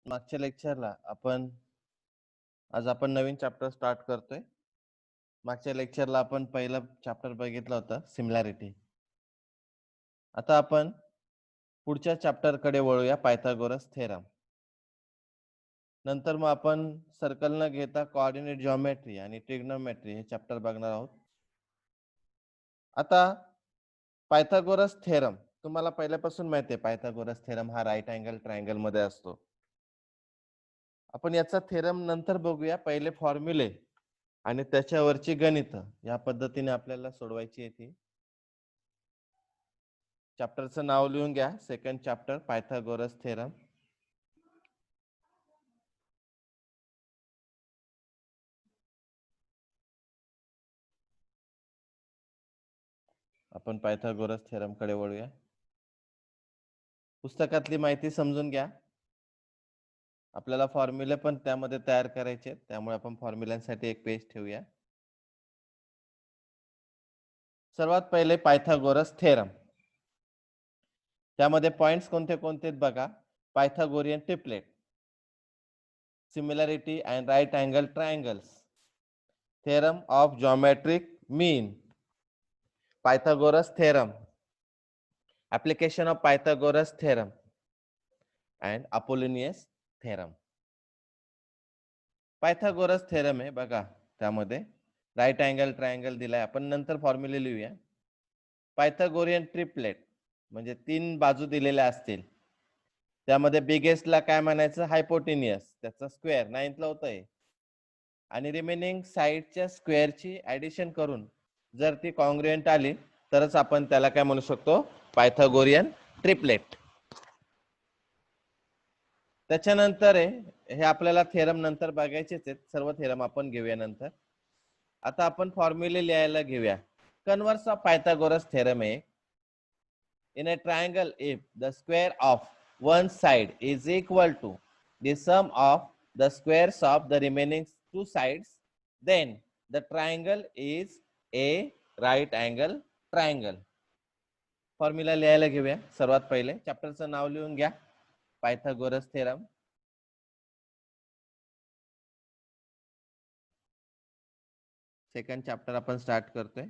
मागच्या लेक्चरला आज आपण नवीन चॅप्टर स्टार्ट करतोय. मागच्या लेक्चरला आपण पहिला चॅप्टर बघितला होता सिमिलॅरिटी. आता आपण पुढच्या चॅप्टर कडे वळूया, पायथागोरस थेरम. नंतर मग आपण सर्कल न घेता कोऑर्डिनेट जिओमेट्री आणि ट्रिग्नोमेट्री हे चॅप्टर बघणार आहोत. आता पायथागोरस थेरम तुम्हाला पहिल्यापासून माहिती आहे. पायथागोरस थेरम हा राईट अँगल ट्रायंगल मध्ये असतो. आपण याचा थेरम नंतर बघूया. पहिले फॉर्म्युले आणि त्याच्यावरची गणित या पद्धतीने आपल्याला सोडवायची येते. चॅप्टरचं नाव लिहून घ्या, सेकंड चॅप्टर पायथागोरस थेरम. आपण पायथागोरस थेरम कडे वळूया. पुस्तकातली माहिती समजून घ्या. आपल्याला फॉर्म्युले पण त्यामध्ये तयार करायचे, त्यामुळे आपण फॉर्म्युल्यांसाठी एक पेज ठेवूया. सर्वात पहिले पायथागोरस थेरम. त्यामध्ये पॉइंट्स कोणते कोणते बघा. Pythagorean triplet, similarity and right angle triangles, theorem of geometric mean, Pythagoras theorem, application of Pythagoras theorem and Apollonius theorem. Pythagoras theorem आहे बघा, त्यामध्ये राईट अँगल ट्रायंगल दिलाय. आपण नंतर फॉर्म्युले लिहूया. पायथागोरियन ट्रिपलेट म्हणजे 3 बाजू दिलेल्या असतील, त्यामध्ये बिगेस्टला काय म्हणायचं, हायपोटेनियस, त्याचा स्क्वेअर 9th ला होतंय, आणि रिमेनिंग साइडच्या स्क्वेअरची ऍडिशन करून जर ती कॉन्ग्रुएंट आली तरच आपण त्याला काय म्हणू शकतो, पायथागोरियन ट्रिपलेट. त्याच्यानंतर हे आपल्याला थेरम नंतर बघायचेच आहेत. सर्व थेरम आपण घेऊया नंतर. आता आपण फॉर्म्युले लिहायला घेऊया. कन्वर्स ऑफ पायथागोरस थेरम आहे, in a triangle if the square of one side is equal to the sum of the squares of the remaining 2 sides, then the triangle is a right angle triangle. Formula लिहायला घेऊया. सर्वात पहिले चॅप्टरचं नाव लिहून घ्या, Pythagoras theorem. Second chapter आपण start करतोय.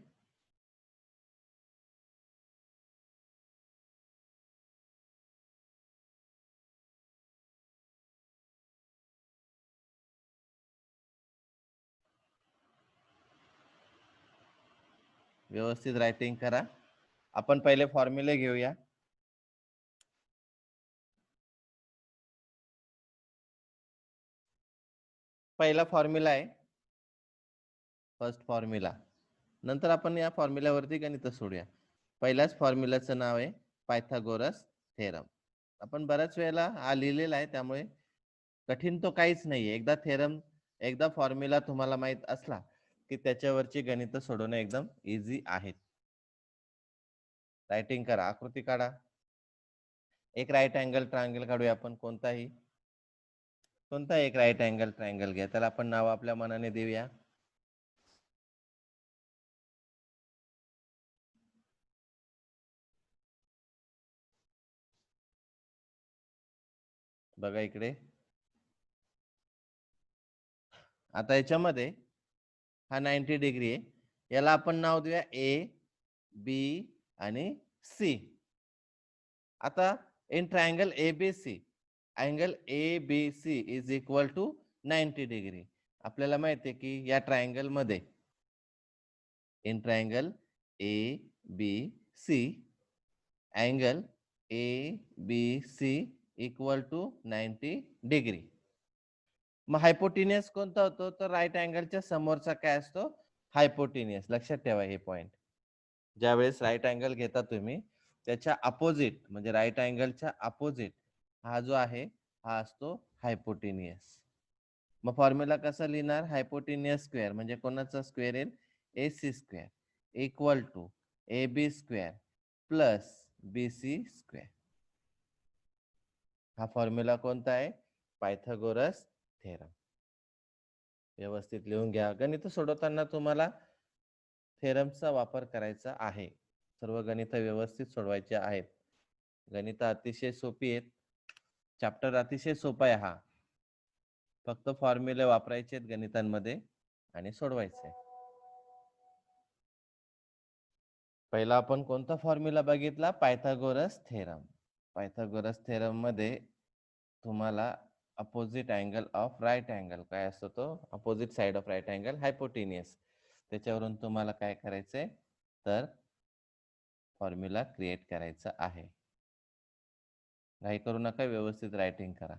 व्यवस्थित writing करा. आपण पहिले फॉर्म्युले घेऊया. पहिला फॉर्म्युला आहे, फर्स्ट फॉर्म्युला. नंतर आपण या फॉर्म्युल्यावरती गणित सोडूया. पहिल्याच फॉर्म्युल्याचं नाव आहे पायथागोरस थेरम. आपण बऱ्याच वेळेला हा लिहिलेला आहे, त्यामुळे कठीण तो काहीच नाहीये. एकदा फॉर्म्युला तुम्हाला माहित असला की त्याच्यावरची गणित सोडवणं एकदम इझी आहेत. रायटिंग करा, आकृती काढा. एक राईट अँगल ट्रायंगल काढूया आपण. कोणता एक राईट अँगल ट्रायंगल घ्या, त्याला आपण नाव आपल्या मनाने देऊया. बघा इकडे. आता याच्यामध्ये हा 90 डिग्री आहे, याला आपण नाव देऊया ए, बी आणि सी. आता in triangle ABC, angle ABC is equal to 90 degree. आपल्याला माहिती आहे की या ट्रायंगल मध्ये, in triangle A B C, angle ABC equal to 90 degree. मग हायपोटेनियस कोणता होतो, तर राईट अँगलच्या समोरचा काय असतो, हायपोटेनियस. लक्षात ठेवा हे पॉइंट. ज्यावेळेस राईट अँगल घेता तुम्ही, त्याच्या अपोजिट म्हणजे राईट अँगलच्या अपोजिट हा जो आहे हा असतो हायपोटेनियस. मग फॉर्म्युला कसा लिहिणार, हायपोटेनियस स्क्वेअर म्हणजे कोणाचा स्क्वेअर येईल, AC square equal to AB square plus BC square. हा फॉर्म्युला कोणता आहे, पायथागोरस थेरम. व्यवस्थित लिहून घ्या. गणित सोडवताना तुम्हाला थेरमचा वापर करायचा आहे. सर्व गणित व्यवस्थित सोडवायचे आहेत. गणित अतिशय सोपी आहेत. चॅप्टर अतिशय सोपा आहे हा. फक्त फॉर्म्युले वापरायचे आहेत गणितांमध्ये आणि सोडवायचे. पहिला आपण कोणता फॉर्म्युला बघितला? Pythagoras theorem. पायथागोरस थेरम मध्ये तुम्हाला opposite angle of right angle काय असतो? तो opposite side of right angle hypotenuse. त्याच्यावरून तुम्हाला काय करायचंय तर फॉर्म्युला क्रिएट करायचा आहे. घाई करू नका, व्यवस्थित रायटिंग करा.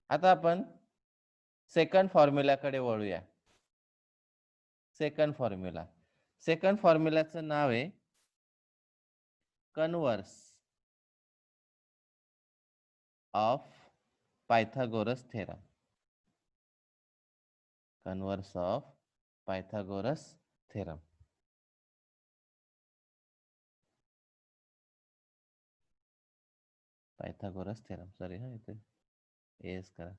आता आपण सेकंड फॉर्म्युलाकडे वळूया. Second formula. सेकंड फॉर्म्युलाचं नाव आहे converse of Pythagoras theorem. Converse of Pythagoras theorem. Pythagoras theorem, sorry हा, इथे एस करा.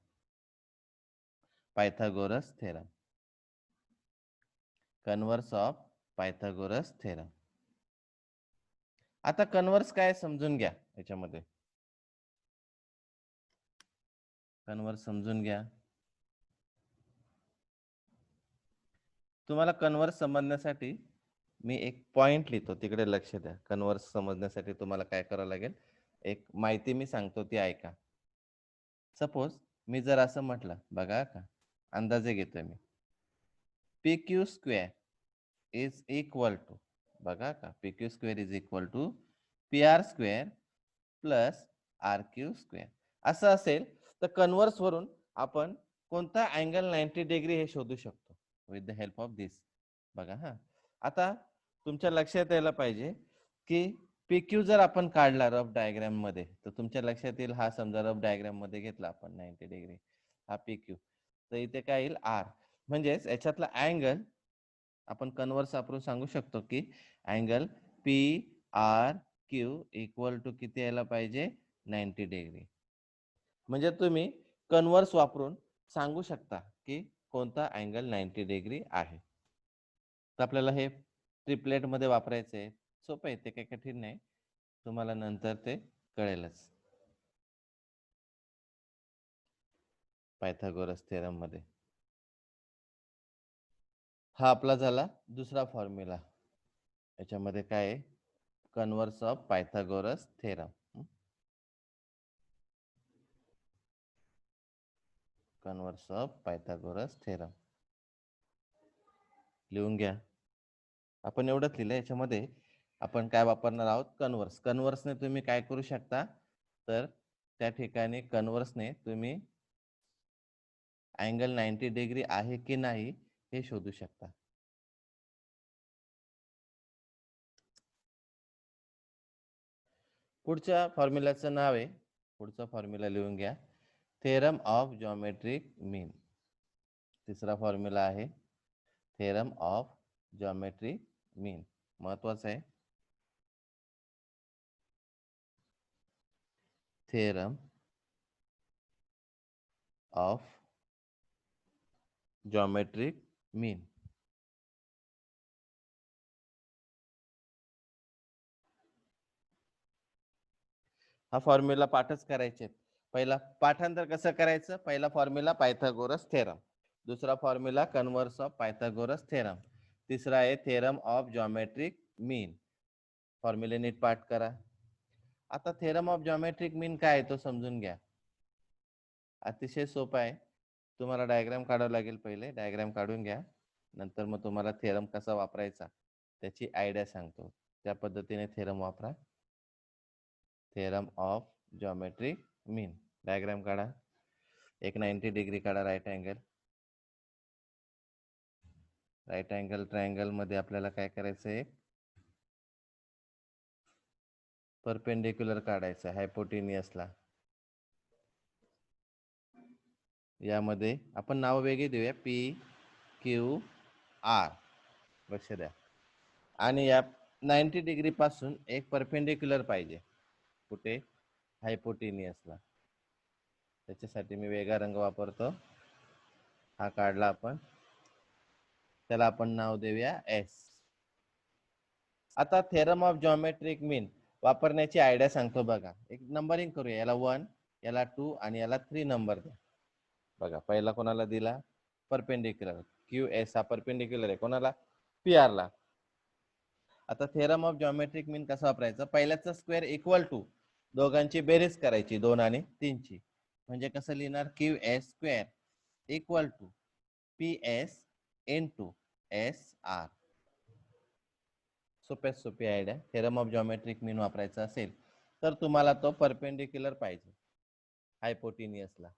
Pythagoras theorem. Converse of Pythagoras theorem. आता कन्वर्स काय समजून घ्या. याच्यामध्ये कन्वर्स समजून घ्या. तुम्हाला कन्वर्स समजण्यासाठी मी एक पॉइंट लिहितो, तिकडे लक्ष द्या. कन्वर्स समजण्यासाठी तुम्हाला काय करावं लागेल, एक माहिती मी सांगतो ती ऐका. सपोज मी जर असं म्हटलं, बघा का, अंदाजे घेतोय मी, P Q square is equal to, बघा का, P Q square is equal to P R square plus R Q square असं असेल तर कन्वर्स वरून आपण कोणता अँगल 90 डिग्री हे शोधू शकतो विथ द हेल्प ऑफ दिस. बघा हा, आता तुमच्या लक्षात यायला पाहिजे की पी क्यू जर आपण काढला रफ डायग्राम मध्ये तर तुमच्या लक्षात येईल, हा समजा रफ डायग्राम मध्ये घेतला आपण 90 डिग्री, हा पी क्यू, तर इथे काय येईल आर. म्हणजेच याच्यातला अँगल आपण कन्वर्स वापरून सांगू शकतो की angle P R Q equal to किती यायला पाहिजे? 90 डिग्री. म्हणजे तुम्ही कन्वर्स वापरून सांगू शकता की कोणता अँगल 90 डिग्री आहे. तर आपल्याला हे ट्रिपलेट मध्ये वापरायचे. सोपं आहे, ते काही कठीण नाही, तुम्हाला नंतर ते कळेलच. पायथागोरस थेरम मध्ये हा आपला झाला दुसरा फॉर्म्युला. याच्यामध्ये काय आहे? Converse of Pythagoras theorem. Converse of Pythagoras theorem लिहून घ्या. आपण एवढंच लिहिलं. याच्यामध्ये आपण काय वापरणार आहोत? कन्वर्स. कन्वर्सने तुम्ही काय करू शकता तर त्या ठिकाणी कन्वर्सने तुम्ही अँगल 90 डिग्री आहे की नाही हे शोधू शकता. पुढच्या फॉर्म्युलाचं नाव आहे, पुढचा फॉर्म्युला लिहून घ्या, थेरम ऑफ जॉमेट्रिक मीन. तिसरा फॉर्म्युला आहे थेरम ऑफ जॉमेट्रिक मीन. महत्वाचा आहे. थेरम ऑफ जॉमेट्रिक मीन. हा फॉर्म्युला पाठच करायचे. पहिला पाठांतर कसं करायचं? पहिला फॉर्म्युला पायथागोरस थेरम, दुसरा formula converse of Pythagoras theorem, तिसरा आहे थेरम ऑफ जॉमेट्रिक मीन. फॉर्म्युले नीट पाठ करा. आता थेरम ऑफ जॉमेट्रिक मीन काय आहे तो समजून घ्या. अतिशय सोपा आहे. तुम्हाला डायग्राम काढावं लागेल. पहिले डायग्राम काढून घ्या, नंतर मग तुम्हाला थेरम कसा वापरायचा त्याची आयडिया सांगतो. त्या पद्धतीने थेरम वापरा. Theorem of geometric mean. Diagram काढा. एक 90 डिग्री काढा right angle. Right angle triangle मध्ये आपल्याला काय करायचं आहे? परपेंडिक्युलर काढायचं आहे हायपोटेनियसला. यामध्ये आपण नाव वेगळी देऊया, पी क्यू आर. लक्ष द्या. आणि या 90 डिग्री पासून एक परपेंडिक्युलर पाहिजे. कुठे? हायपोटेनियसला. त्याच्यासाठी मी वेगळा रंग वापरतो. हा काढला आपण, त्याला आपण नाव देऊया एस. आता थेरम ऑफ जॉमेट्रिक मीन वापरण्याची आयडिया सांगतो बघा. एक नंबरिंग करूया. याला 1, याला 2 आणि याला 3 नंबर द्या. बघा पहिला कोणाला दिला, परपेंडिक्युलर. QS हा परपेंडिक्युलर आहे कोणाला, PR ला. आता थेरम ऑफ जॉमेट्रिक मीन कसा वापरायचा, पहिल्याचा स्क्वेअर इक्वल टू दोघांची बेरीज करायची 2 आणि 3 ची. म्हणजे कसं लिहिणार, QS square equal to PS into SR. सोप्यात सोपी idea. Theorem of geometric mean वापरायचा असेल तर तुम्हाला तो परपेंडिक्युलर पाहिजे हायपोटेनियसला,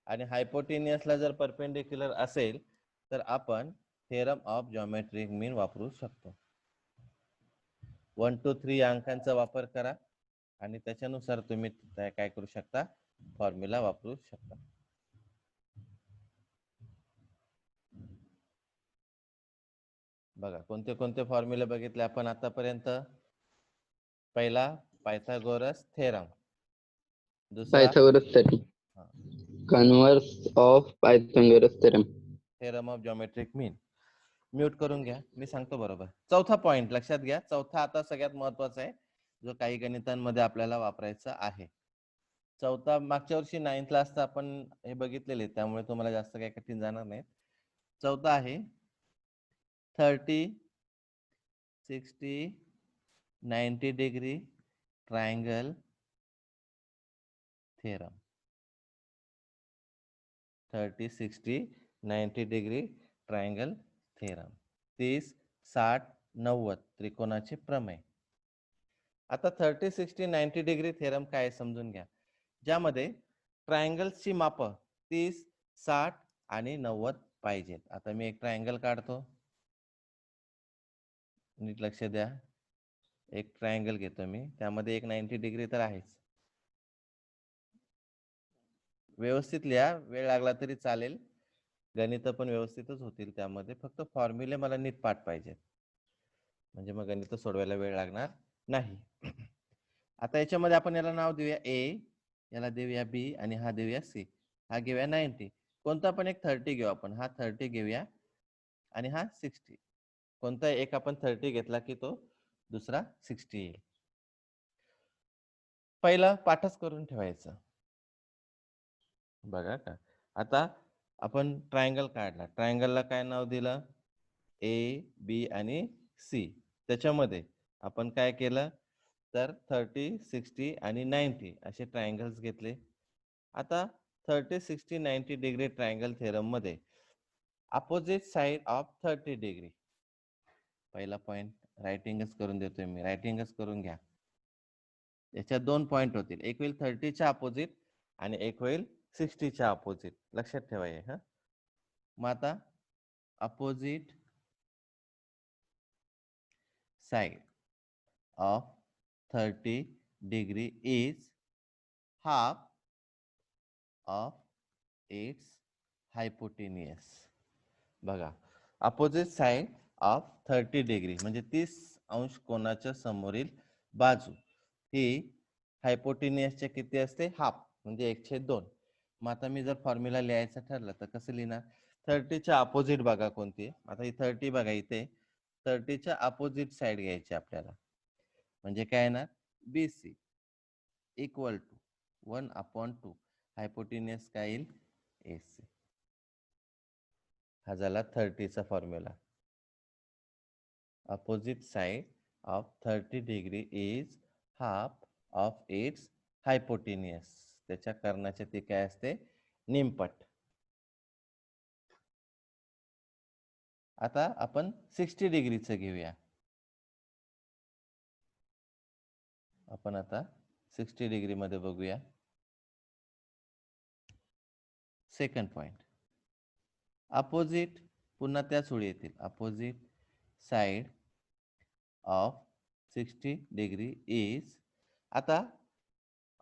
आणि हायपोटेनियसला जर परपेंडिक्युलर असेल तर आपण थेरम ऑफ जॉमेट्रिक मीन वापरू शकतो. 1 2 3 या अंकांचा वापर करा आणि त्याच्यानुसार तुम्ही काय करू शकता, फॉर्म्युला वापरू शकता. बघा कोणते कोणते फॉर्म्युले बघितले आपण आतापर्यंत. पहिला पायथागोरस थेरम, दुसरा Pythagoras theorem, converse of Pythagoras theorem, theorem of geometric mean. Mute करून घ्या, मी सांगतो बरोबर. चौथा पॉइंट लक्षात घ्या, चौथा आता सगळ्यात महत्वाचा आहे, जो काही गणितांमध्ये आपल्याला वापरायचा आहे. चौथा मागच्या वर्षी 9th क्लासचा आपण हे बघितलेले, त्यामुळे तुम्हाला जास्त काही कठीण जाणार नाही. चौथा आहे 30, 60, 90 degree triangle theorem. 30, 60, 90 degree triangle theorem. 30, 60, 90 त्रिकोणाचे प्रमेय. आता 30, 60, 90 डिग्री थेरम काय समजून घ्या, ज्यामध्ये ट्रायंगल्सची माप 30, 60 आणि 90 पाहिजेत. आता मी एक ट्रायंगल काढतो, नीट लक्ष द्या. एक ट्रायंगल घेतो मी, त्यामध्ये एक 90 डिग्री तर आहेच. व्यवस्थित लिहा, वेळ लागला तरी चालेल, गणित पण व्यवस्थितच होतील त्यामध्ये, फक्त फॉर्म्युले मला नीट पाठ पाहिजेत, म्हणजे मग गणित सोडवायला वेळ लागणार नाही. आता याच्यामध्ये आपण याला नाव देऊया A, याला देऊया B आणि हा देऊया C. हा घेऊया 90, कोणता पण एक 30 घेऊ आपण, हा 30 घेऊया आणि हा 60. कोणता एक आपण 30 घेतला की तो दुसरा 60 येईल. पहिला पाठच करून ठेवायचं. बघा का, आता आपण ट्रायंगल काढला, ट्रायंगलला काय नाव दिलं, A, B आणि C. त्याच्यामध्ये आपण काय केलं तर 30, 60 आणि 90 असे ट्रायंगल्स घेतले. आता 30, 60, 90 डिग्री ट्रायंगल थेरम मध्ये अपोजिट साइड ऑफ 30 डिग्री. पहिला पॉइंट रायटिंगच करून देतोय मी, रायटिंगच करून घ्या. याच्यात 2 पॉइंट होतील, एक होईल 30 च्या अपोजिट आणि एक होईल 60 च्या अपोजिट. लक्षात ठेवा हे. मग आता opposite side of 30 degree is half of its hypotenuse. बघा, अपोजिट साइड ऑफ 30 डिग्री म्हणजे 30 अंश कोणाच्या समोरील बाजू ही हायपोटेनियसच्या किती असते, हाफ, म्हणजे 1/2. मग आता मी जर फॉर्म्युला लिहायचं ठरलं तर कसं लिहिणार, 30 च्या अपोजिट बघा कोणती. आता ही 30 बघा, इथे 30 च्या अपोजिट साइड घ्यायची आपल्याला, म्हणजे काय येणार, BC इक्वल टू 1/2 हायपोटेनियस काय येईल, AC. हा झाला 30 चा formula. Opposite side of 30 degree is half of its hypotenuse. त्याच्या कर्णाचे ते काय असते, निमपट. आता आपण 60 डिग्रीचं घेऊया. आपण आता 60 डिग्री मध्ये बघूया. सेकंड पॉइंट, अपोजिट, पुन्हा त्याच ओळी येतील, opposite side of 60 degree is. आता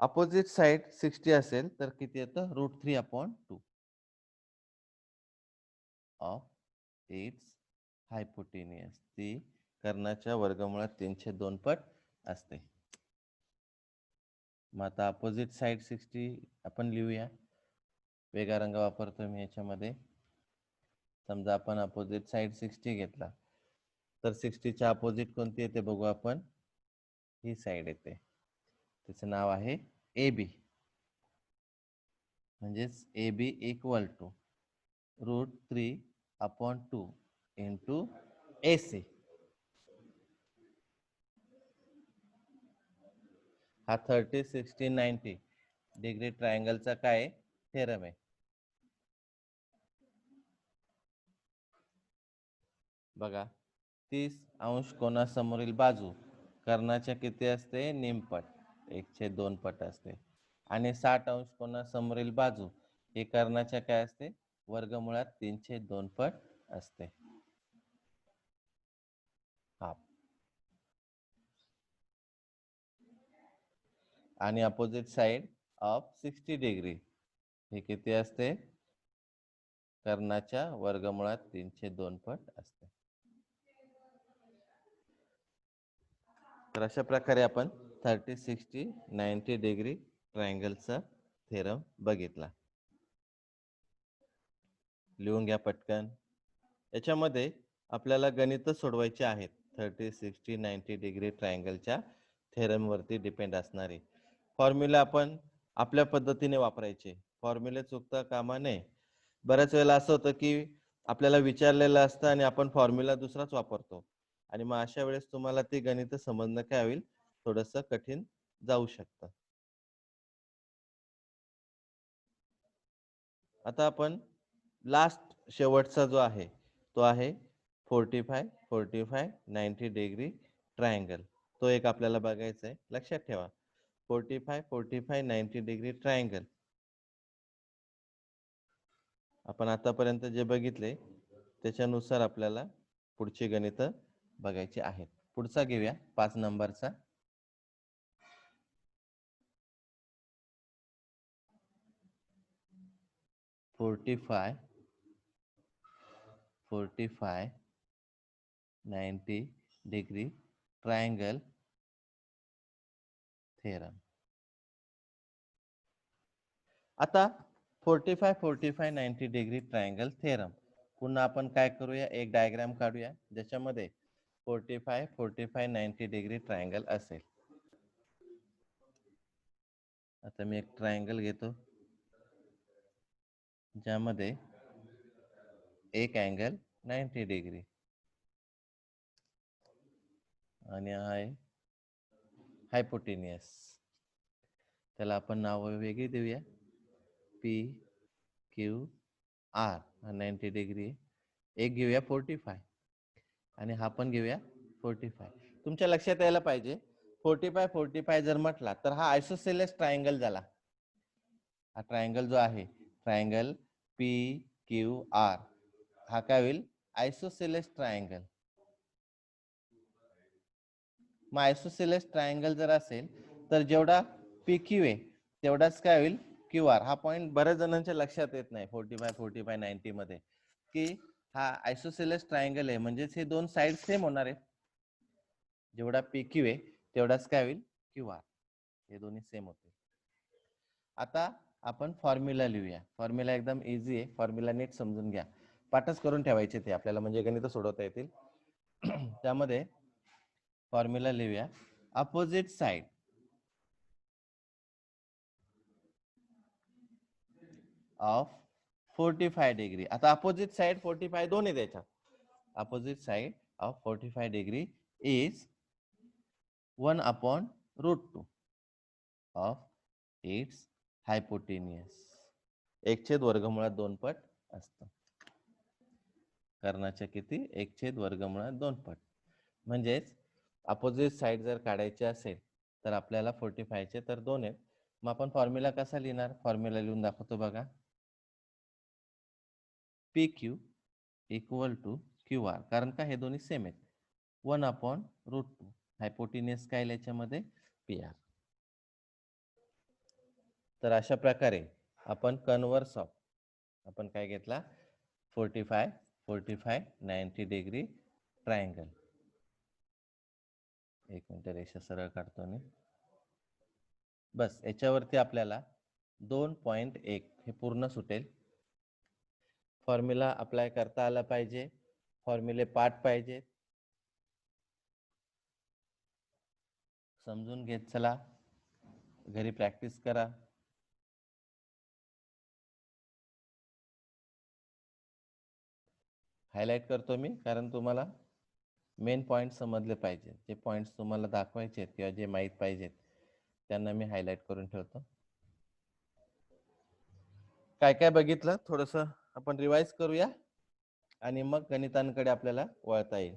अपोजिट साइड 60 असेल तर किती येतं, √3/2 ऑफ इट्स हायपोटेनियस. ती कर्णाच्या वर्गमुळात 302 पट असते. मग आता अपोजिट साइड 60 आपण लिहूया, वेगळा रंग वापरतोय मी याच्यामध्ये. समजा आपण अपोजिट साइड 60 घेतला तर 60 च्या अपोजिट कोणती येते बघू आपण, ही साइड येते, त्याचं नाव आहे AB. म्हणजेच A B equal to √3/2 into A C. हा 30, 60, 90 डिग्री ट्रायंगलचा काय थेरम आहे. बघा 30° कोनासमोरील बाजू कर्णाच्या किती असते निमपट 1/2 पट असते आणि 60° कोनासमोरील बाजू ही कर्णाच्या काय असते वर्गमुळात 3/2 पट असते. हाफ. आणि अपोजिट साइड ऑफ 60 डिग्री हे किती असते कर्णाच्या वर्गमुळात 3/2 पट असते. तर अशा प्रकारे आपण 30, 60, 90 डिग्री ट्रायंगलचा थेरम बघितला. लिहून घ्या पटकन. याच्यामध्ये आपल्याला गणित सोडवायचे आहेत 30, 60, 90 डिग्री ट्रायंगलच्या थेरम वरती डिपेंड असणारे. फॉर्म्युला आपण आपल्या पद्धतीने वापरायचे. फॉर्म्युले चुकता कामा नये. बऱ्याच वेळेला असं होतं की आपल्याला विचारलेलं असतं आणि आपण फॉर्म्युला दुसराच वापरतो आणि मग अशा वेळेस तुम्हाला ते गणित समजणं काय होईल थोडंसं कठीण जाऊ शकतं. आता आपण लास्ट शेवटचा जो आहे तो आहे 45, 45, 90 डिग्री ट्रायंगल. तो एक आपल्याला बघायचा आहे. लक्षात ठेवा 45, 45, 90 डिग्री ट्रायंगल. आपण आतापर्यंत जे बघितले त्याच्यानुसार आपल्याला पुढची गणित बघायची आहेत. पुढचा घेऊया 5 नंबरचा. "45, 45, 90 डिग्री ट्रायंगल थेरम." आता 45, 45, 90 डिग्री ट्रायंगल थेरम पुन्हा आपण काय करूया एक डायग्राम काढूया ज्याच्यामध्ये 45, 45, 90 डिग्री ट्रायंगल असेल. आता मी एक ट्रायंगल घेतो ज्यामध्ये एक अँगल 90 डिग्री आणि हा आहे हायपोटेनियस. त्याला आपण नाव वेगळी देऊया पी क्यू आर. हा 90 डिग्री. एक घेऊया 45 आणि हा पण घेऊया 45. तुमच्या लक्षात यायला पाहिजे 45, 45 जर म्हटला तर हा आयसोसेलेस ट्रायंगल झाला. हा ट्रायंगल जो आहे ट्रायंगल पी क्यू आर हा काय होईल आयसोसेलेस ट्रायंगल. मग आयसोसेलेस ट्रायंगल जर असेल तर जेवढा पी क्यू आहे तेवढाच काय होईल क्यू आर. हा पॉईंट बऱ्याच जणांच्या लक्षात येत नाही 45, 45, 90 मध्ये की हा आयसोसेलेस ट्रायंगल आहे म्हणजेच हे दोन साइड सेम होणार आहेत. जेवढा पी क्यू आहे तेवढाच काय होईल क्यू आर. हे दोन्ही सेम होते. आता आपण फॉर्म्युला लिहूया. फॉर्म्युला एकदम इझी आहे. फॉर्म्युला नीट समजून घ्या. पाठच करून ठेवायचे ते आपल्याला म्हणजे गणित सोडवता येतील. त्यामध्ये फॉर्म्युला लिहूया अपोजिट साइड ऑफ 45 डिग्री. आता अपोजिट साइड 45 दोन आहे त्याच्यात. Opposite side of 45 degree is 1/√2 of its hypotenuse. 1/2 पट असतं. कर्णाच्या किती 1/2 पट. म्हणजेच अपोजिट साइड जर काढायची असेल तर आपल्याला 45 चे तर 2 आहेत. मग आपण फॉर्म्युला कसा लिहिणार फॉर्म्युला लिहून दाखवतो बघा. P Q equal to Q R कारण का हे दोन्ही सेम आहेत 1/√2. हायपोटेनियस काय याच्यामध्ये पी आर. तर अशा प्रकारे आपण कन्व्हर्स ऑफ आपण काय घेतला 45, 45, 90 डिग्री ट्रायंगल. एक मिनिट रेषा सरळ काढतो मी. बस याच्यावरती आपल्याला 2.1 हे पूर्ण सुटेल. फॉर्म्युला अप्लाय करता आला पाहिजे. फॉर्म्युले पाठ पाहिजे. समजून घेत चला. घरी प्रॅक्टिस करा. हायलाइट करतो मी, कारण तुम्हाला मेन पॉइंट समजले पाहिजे. जे पॉइंट्स तुम्हाला दाखवायचे आहेत किंवा जे माहीत पाहिजेत त्यांना मी हायलाइट करून ठेवतो. काय काय बघितलं थोडंसं आपण रिवाइज करूया आणि मग गणितांकडे आपल्याला वळता येईल.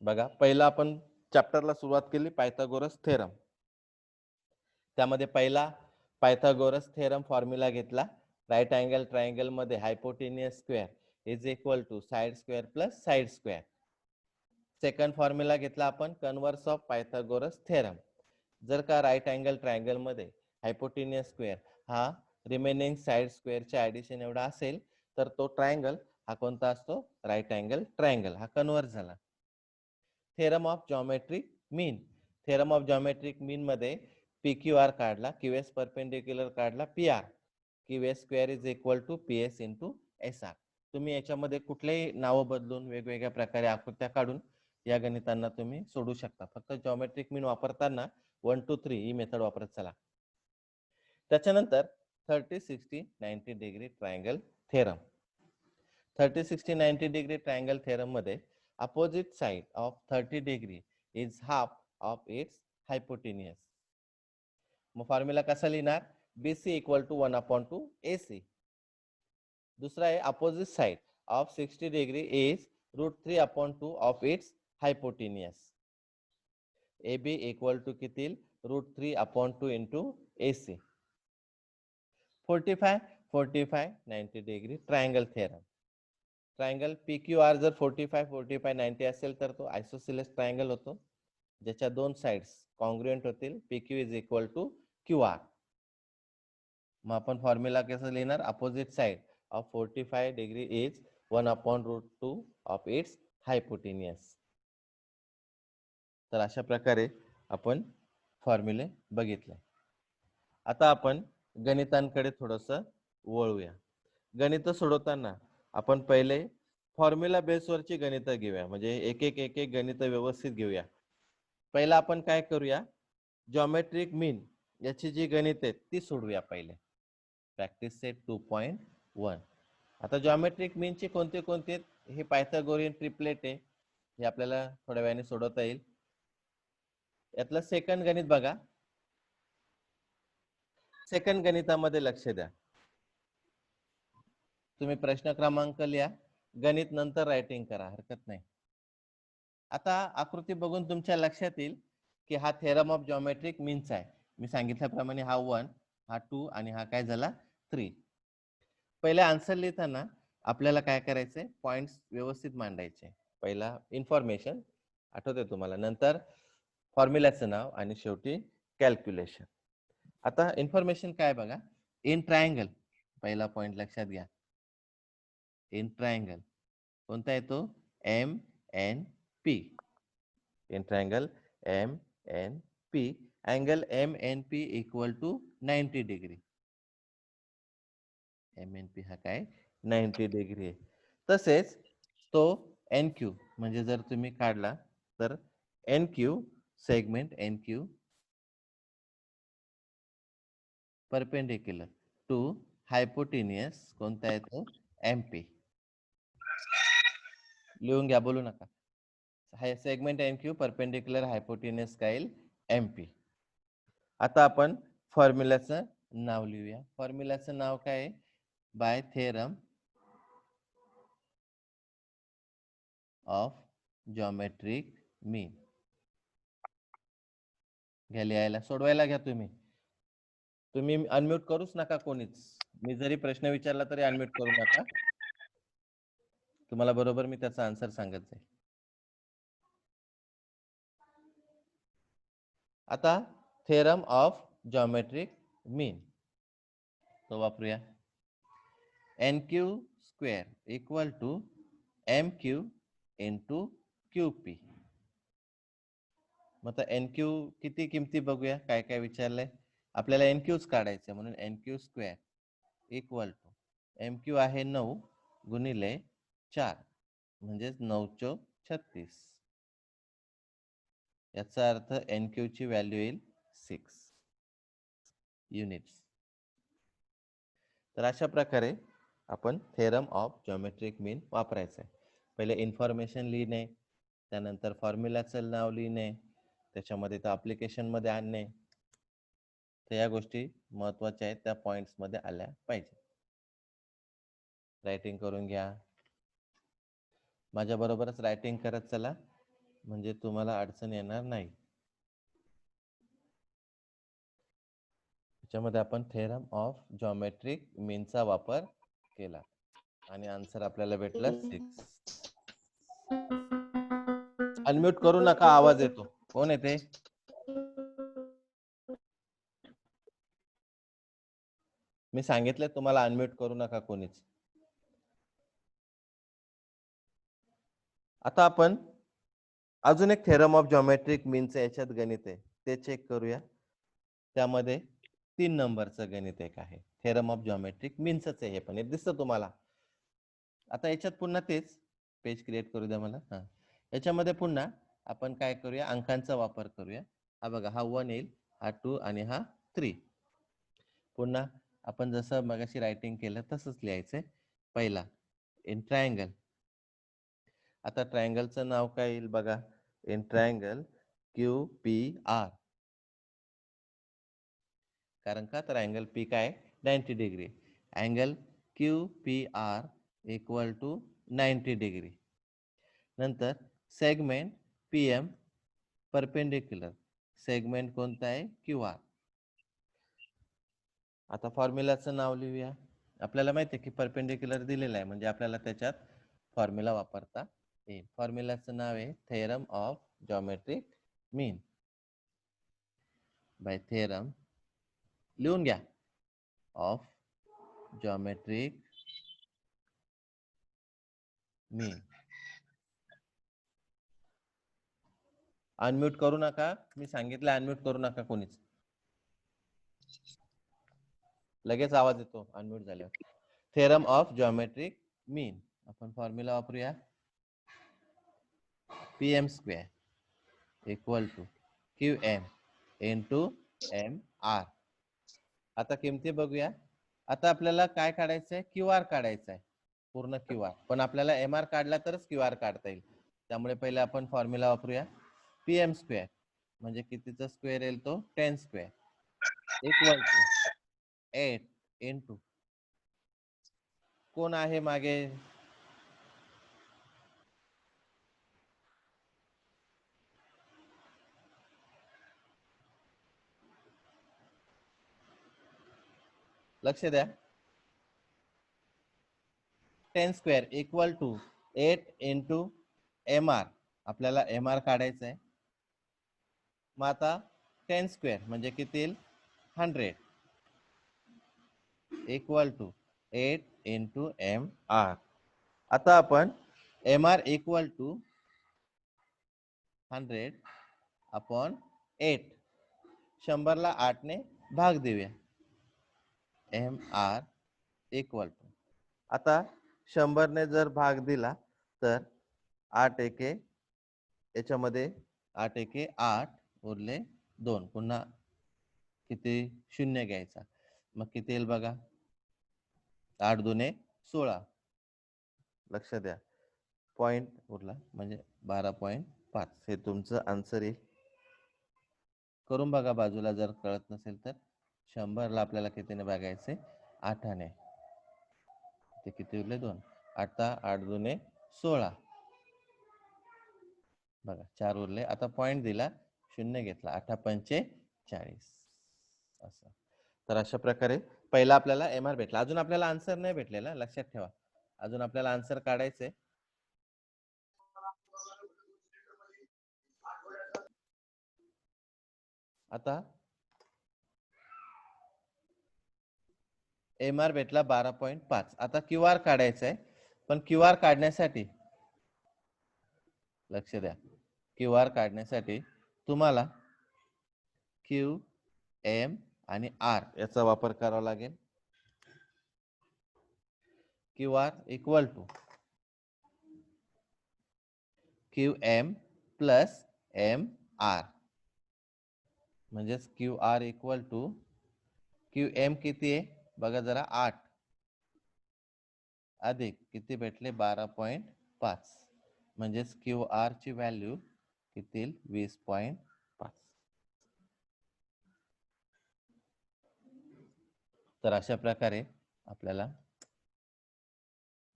बघा, पहिला आपण चॅप्टरला सुरुवात केली पायथागोरस थेरम. त्यामध्ये पहिला पायथागोरस थेरम फॉर्म्युला घेतला. राईट अँगल ट्रायंगल मध्ये hypotenuse square is equal to side square plus side square. Second formula घेतला आपण कन्व्हर्स ऑफ पायथागोरस थेरम. जर का राईट अँगल ट्रायंगल मध्ये हायपोटेनियस स्क्वेअर हा रिमेनिंग साइड स्क्वेअरच्या ऍडिशन एवढा असेल तर तो ट्रायंगल हा कोणता असतो? Right angle triangle. हा कन्व्हर्स झाला. Theorem of geometric mean. Theorem of geometric mean मध्ये PQR काढला, QS परपेंडिक्युलर काढला, PR. QS square is equal to PS into SR. तुम्ही याच्यामध्ये कुठलेही नाव बदलून वेगवेगळ्या प्रकारे आकृत्या काढून या गणितांना तुम्ही सोडू शकता. फक्त जॉमेट्रिक मीन वापरताना 1 2 3 ही मेथड वापरत चला. त्याच्यानंतर 30 60 90 degree triangle theorem. 30 60 90 degree triangle theorem मध्ये opposite side of 30 degree is half of its hypotenuse. मग फॉर्म्युला कसा लिहिणार? BC equal to 1/2 AC. दुसरा आहे opposite side of 60 degree is √3/2 of its hypotenuse. AB equal to किती? √3/2 into AC. 45 45 90 degree triangle theorem. Triangle PQR जर 45 45 90 असेल तर तो आयसोसेलेस ट्रायंगल होतो, ज्याच्या दोन साइड्स कॉन्ग्रुएंट होतील. PQ is equal to QR. मग आपण फॉर्म्युला कसं लिहिणार? Opposite side of 45 degree is 1/√2 of its hypotenuse. तर अशा प्रकारे आपण फॉर्म्युले बघितले. आता आपण गणितांकडे थोडस वळूया. गणित सोडवताना आपण पहिले फॉर्म्युला बेसवरची गणितं घेऊया, म्हणजे एक एक गणित व्यवस्थित घेऊया. पहिला आपण काय करूया? जॉमेट्रिक मीन याची जी गणित आहेत ती सोडवूया पहिले. Practice set 2.1. आता जॉमेट्रिक मीनचे कोणते कोणते? हे पायथागोरियन ट्रिपलेट आहे, हे आपल्याला थोड्या वेळाने सोडवता येईल. यातलं सेकंड गणित बघा. सेकंड गणितामध्ये लक्ष द्या. तुम्ही प्रश्न क्रमांक लिहा, गणित नंतर रायटिंग करा, हरकत नाही. आता आकृती बघून तुमच्या लक्षात येईल की हा थेरम ऑफ जॉमेट्रिक मीनचा आहे. मी सांगितल्याप्रमाणे हा 1, हा 2 आणि हा काय झाला 3. पहिले आन्सर लिहिताना आपल्याला काय करायचंय? पॉइंट्स व्यवस्थित मांडायचे. पहिला इन्फॉर्मेशन आठवते तुम्हाला, नंतर फॉर्म्युल्याचं नाव आणि शेवटी कॅल्क्युलेशन. आता इन्फॉर्मेशन काय बघा. इन ट्रायंगल, पहिला पॉइंट लक्षात घ्या. इन ट्रायंगल कोणता येतो? MNP. In triangle MNP, angle MNP equal to 90 degree. MNP हा काय 90 डिग्री आहे. तसेच तो NQ म्हणजे जर तुम्ही काढला तर NQ segment NQ perpendicular to hypotenuse कोणता येतो? MP. लिहून घ्या, बोलू नका. सेगमेंट NQ परपेंडिक्युलर हायपोटेनियस स्काईल MP. आता आपण फॉर्म्युल्याचं नाव लिहूया. फॉर्म्युल्याचं नाव काय आहे? बाय थेरम ऑफ जॉमेट्रिक मीन. घ्या लिहायला, सोडवायला घ्या. तुम्ही अनम्यूट करूच नका कोणीच. मी जरी प्रश्न विचारला तरी अनम्यूट करू नका. तुम्हाला बरोबर मी त्याचा आन्सर सांगत जाईल. आता थेरम ऑफ जॉमेट्रिक मीन तो वापरूया. NQ square equal to MQ into QP. मग आता NQ किती किमती बघूया, काय काय विचारलंय आपल्याला. NQच काढायचं म्हणून NQ square equal to MQ आहे 9 गुणिले 4 म्हणजेच 9 चौक 36. याचा अर्थ NQ ची व्हॅल्यू येईल 6 युनिट्स. तर अशा प्रकारे आपण थेरम ऑफ जॉमेट्रिक मीन वापरायचं आहे. पहिले इन्फॉर्मेशन लिहिणे, त्यानंतर फॉर्म्युलाचं नाव लिहिणे, त्याच्यामध्ये तो ऍप्लिकेशन मध्ये आणणे. तर या गोष्टी महत्वाच्या आहेत, त्या पॉइंट्स मध्ये आल्या पाहिजे. रायटिंग करून घ्या. माझ्या बरोबरच रायटिंग करत चला, म्हणजे तुम्हाला अडचण येणार नाही. त्याच्यामध्ये आपण थेरम ऑफ जॉमेट्रिक मीनचा वापर केला आणि आन्सर आपल्याला भेटलं 6. अनम्यूट करू नका, आवाज येतो. कोण येते? मी सांगितलं तुम्हाला अनम्यूट करू नका कोणीच. आता आपण अजून एक थेरम ऑफ जॉमेट्रिक मीनचं याच्यात गणित आहे, ते चेक करूया. त्यामध्ये 3 नंबरचं गणित एक आहे. थेरम ऑफ जॉमेट्रिक मीनच आहे हे, पण हे दिसतं तुम्हाला. आता याच्यात पुन्हा तेच पेज क्रिएट करू द्या मला. याच्यामध्ये पुन्हा आपण काय करूया, अंकांचा वापर करूया. हा बघा, हा 1 येईल, हा 2 आणि हा 3. पुन्हा आपण जसं मगाशी रायटिंग केलं तसंच लिहायचंय. पहिला इन ट्रायंगल. आता ट्रायंगलचं नाव काय येईल बघा, इन ट्रायंगल QPR. कारण का तर अँगल पी काय 90 degree. Angle QPR equal to 90 degree. नंतर सेगमेंट PM परपेंडिक्युलर. सेगमेंट कोणता आहे, QR. आता फॉर्म्युलाचं नाव लिहूया. आपल्याला माहिती आहे की परपेंडिक्युलर दिलेलं आहे, म्हणजे आपल्याला त्याच्यात फॉर्म्युला वापरता येईल. फॉर्म्युलाचं नाव आहे theorem of geometric mean by theorem, लिहून घ्या, ऑफ जॉमेट्रिक मीन. अनम्यूट करू नका, मी सांगितलं अनम्यूट करू नका कोणीच. लगेच आवाज येतो अनम्यूट झाल्यावर. थेरम ऑफ जॉमेट्रिक मीन, आपण फॉर्म्युला वापरूया. PM square equal to QM into MR. आता किमती बघूया. आता आपल्याला काय काढायचंय, QR काढायचा आहे, पूर्ण QR. पण आपल्याला MR काढला तरच QR काढता येईल. त्यामुळे पहिले आपण फॉर्म्युला वापरूया. PM स्क्वेअर म्हणजे कितीचा स्क्वेअर येईल तो 10 स्क्वेअर इक्वल टू 8 इंटू, कोण आहे मागे, लक्ष द्या. 10 square equal to 8 into MR. आपल्याला MR काढायचं आहे. मग आता 10 स्क्वेअर म्हणजे किती येईल, 100 इक्वल टू 8 इंटू MR. आता आपण MR इक्वल टू 100 अपॉन 8, 100 ला 8 ने भाग देऊया. MR इक्वल टू, आता 100 ने जर भाग दिला तर 8 एके, याच्यामध्ये 8 एके 8 उरले 2, पुन्हा किती शून्य घ्यायचा. मग किती येईल बघा, 8 दुने 16. लक्ष द्या, पॉइंट उरला म्हणजे 12.5. हे तुमचं आन्सर येईल. करून बघा बाजूला, जर कळत नसेल तर. 100 ला आपल्याला कितीने भागायचे, 8 ने. ते किती उरले 2. आता 8 दुने 16, बघा 4 उरले. आता पॉइंट दिला, शून्य घेतला, 8 पंचे 40 असं. तर अशा प्रकारे पहिला आपल्याला MR भेटला. अजून आपल्याला आन्सर नाही भेटलेला, लक्षात ठेवा. अजून आपल्याला आन्सर काढायचंय. आता MR भेटला 12.5. आता QR काढायचा आहे. पण QR काढण्यासाठी लक्ष द्या, QR काढण्यासाठी तुम्हाला Q, M आणि R याचा वापर करावा लागेल. QR equal to QM plus MR. म्हणजेच Q R equal to Q M किती आहे बघा जरा 8 अधिक किती भेटले 12.5 म्हणजेच क्यू आर ची व्हॅल्यू किती 20.5. तर अशा प्रकारे आपल्याला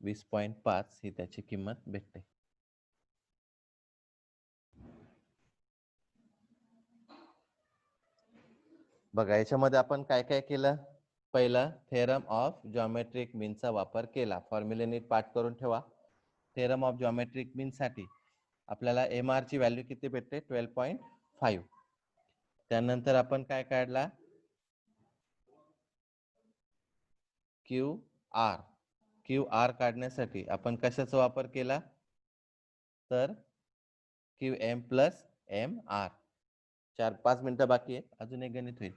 20.5 ही त्याची किंमत भेटते. बघा याच्यामध्ये आपण काय काय केलं. पहिला थेरम ऑफ जॉमेट्रिक मीनचा वापर केला. फॉर्म्युले नीट पाठ करून ठेवा. थेरम ऑफ जॉमेट्रिक मीन साठी आपल्याला एम आर ची व्हॅल्यू किती भेटते 12.5. त्यानंतर आपण काय काढला क्यू आर. क्यू आर काढण्यासाठी आपण कशाचा वापर केला तर Q M plus M R. 4-5 मिनिटं बाकी आहे, अजून एक गणित होईल.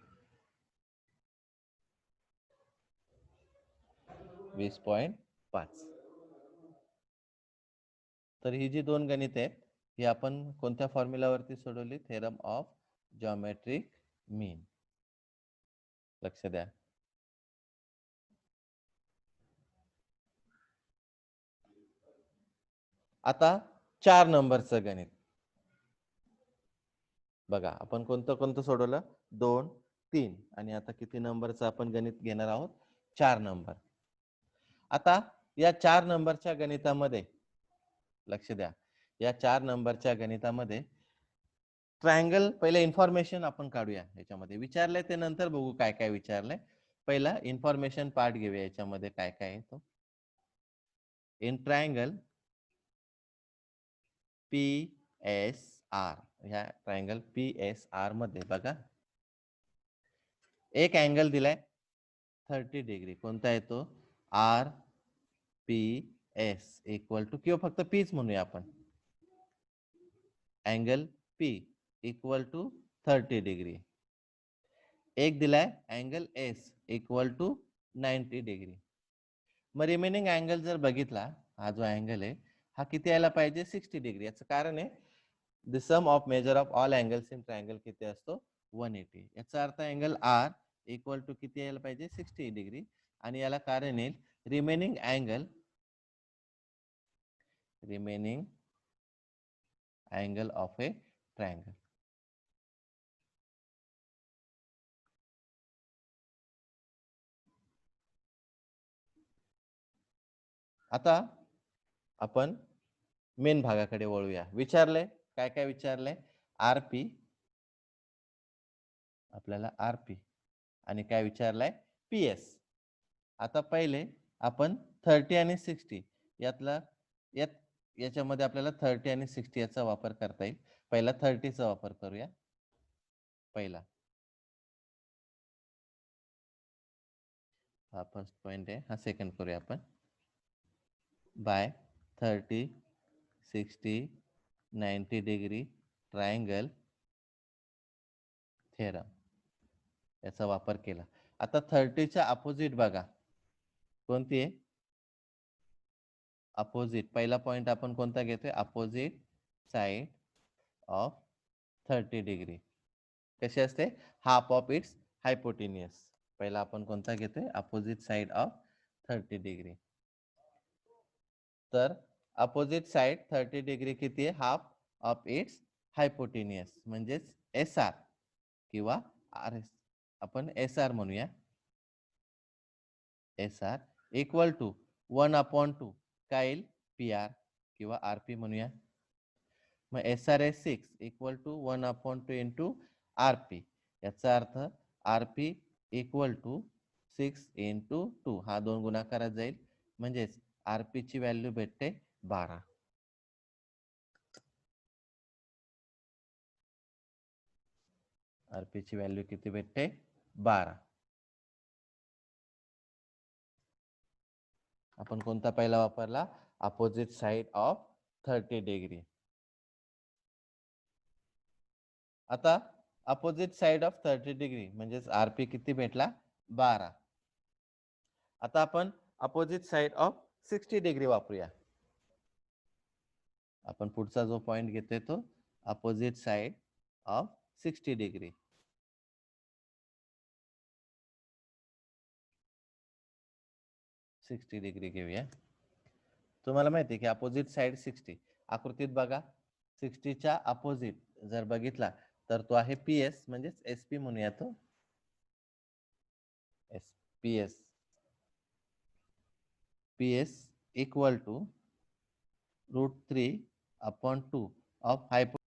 20.5. तर ही जी दोन गणित आहेत ही आपण कोणत्या फॉर्म्युलावरती सोडवली थेरम ऑफ जॉमेट्रिक मीन. लक्ष द्या. आता 4 नंबरचं गणित बघा आपण कोणतं कोणतं सोडवलं 2, 3 आणि आता किती नंबरचं आपण गणित घेणार आहोत 4 नंबर. आता या 4 नंबरच्या गणितामध्ये लक्ष द्या. या 4 नंबरच्या गणितामध्ये ट्रायंगल पहिले इन्फॉर्मेशन आपण काढूया. याच्यामध्ये विचारलंय ते नंतर बघू काय काय विचारलंय. पहिला इन्फॉर्मेशन पार्ट घेऊया. याच्यामध्ये काय काय आहे तो. इन ट्रायंगल PSR ह्या ट्रायंगल PSR मध्ये बघा एक अँगल दिलाय 30 डिग्री. कोणता आहे तो RPS इक्वल टू किंवा फक्त पीच म्हणूया आपण. Angle P equal to 30 degree. एक दिलाय angle S equal to 90 degree. मग रिमेनिंग अँगल जर बघितला हा जो अँगल आहे हा किती यायला पाहिजे 60 डिग्री. याचं कारण आहे the sum of measure of all angles in triangle किती असतो 180. याचा अर्थ अँगल R इक्वल टू किती यायला पाहिजे 60 डिग्री. आणि याला कारण येईल remaining angle of A triangle. आता आपण मेन भागाकडे वळूया. विचारलंय काय काय विचारलंय RP आपल्याला RP आणि काय विचारलंय PS. आता पहिले आपण 30 आणि 60 याच्यामध्ये आपल्याला 30 आणि 60 याचा वापर करता येईल. पहिला 30 चा वापर करूया. पहिला हा फर्स्ट पॉइंट आहे. हा सेकंड करूया आपण. बाय 30, 60, 90 डिग्री ट्रायंगल थेरम याचा वापर केला. आता 30च्या अपोजिट बघा कोणती आहे अपोजिट. पहिला पॉइंट आपण कोणता घेतोय अपोजिट साइड ऑफ 30 डिग्री कशी असते हाफ ऑफ इट्स हायपोटेनियस. पहिला आपण कोणता घेतोय अपोजिट साइड ऑफ 30 डिग्री. तर अपोजिट साइड 30 डिग्री किती आहे हाफ ऑफ इट्स हायपोटेनियस म्हणजेच SR किंवा RS. आपण SR म्हणूया. SR इक्वल टू 1/2 काय येईल PR किंवा RP म्हणूया. मग SR आहे 6 इक्वल टू 1/2 इंटू RP. याचा अर्थ RP इक्वल टू 6 इंटू 2 हा 2 गुणाकारात जाईल म्हणजेच RP ची व्हॅल्यू भेटते 12. RP ची व्हॅल्यू किती भेटते 12. आपण कोणता पहिला वापरला अपोजिट साइड ऑफ 30 डिग्री. आता अपोजिट साइड ऑफ 30 डिग्री म्हणजेच RP किती भेटला 12. आता आपण अपोजिट साइड ऑफ 60 डिग्री वापरूया. आपण पुढचा जो पॉइंट घेतोय तो opposite side of 60 degree. 60 degree घेऊया. तुम्हाला माहिती आहे की अपोजिट साइड 60. आकृतीत बघा 60च्या अपोजिट जर बघितला तर तो आहे PS म्हणजेच SP म्हणूया तो. PS PS equal to √3/2 of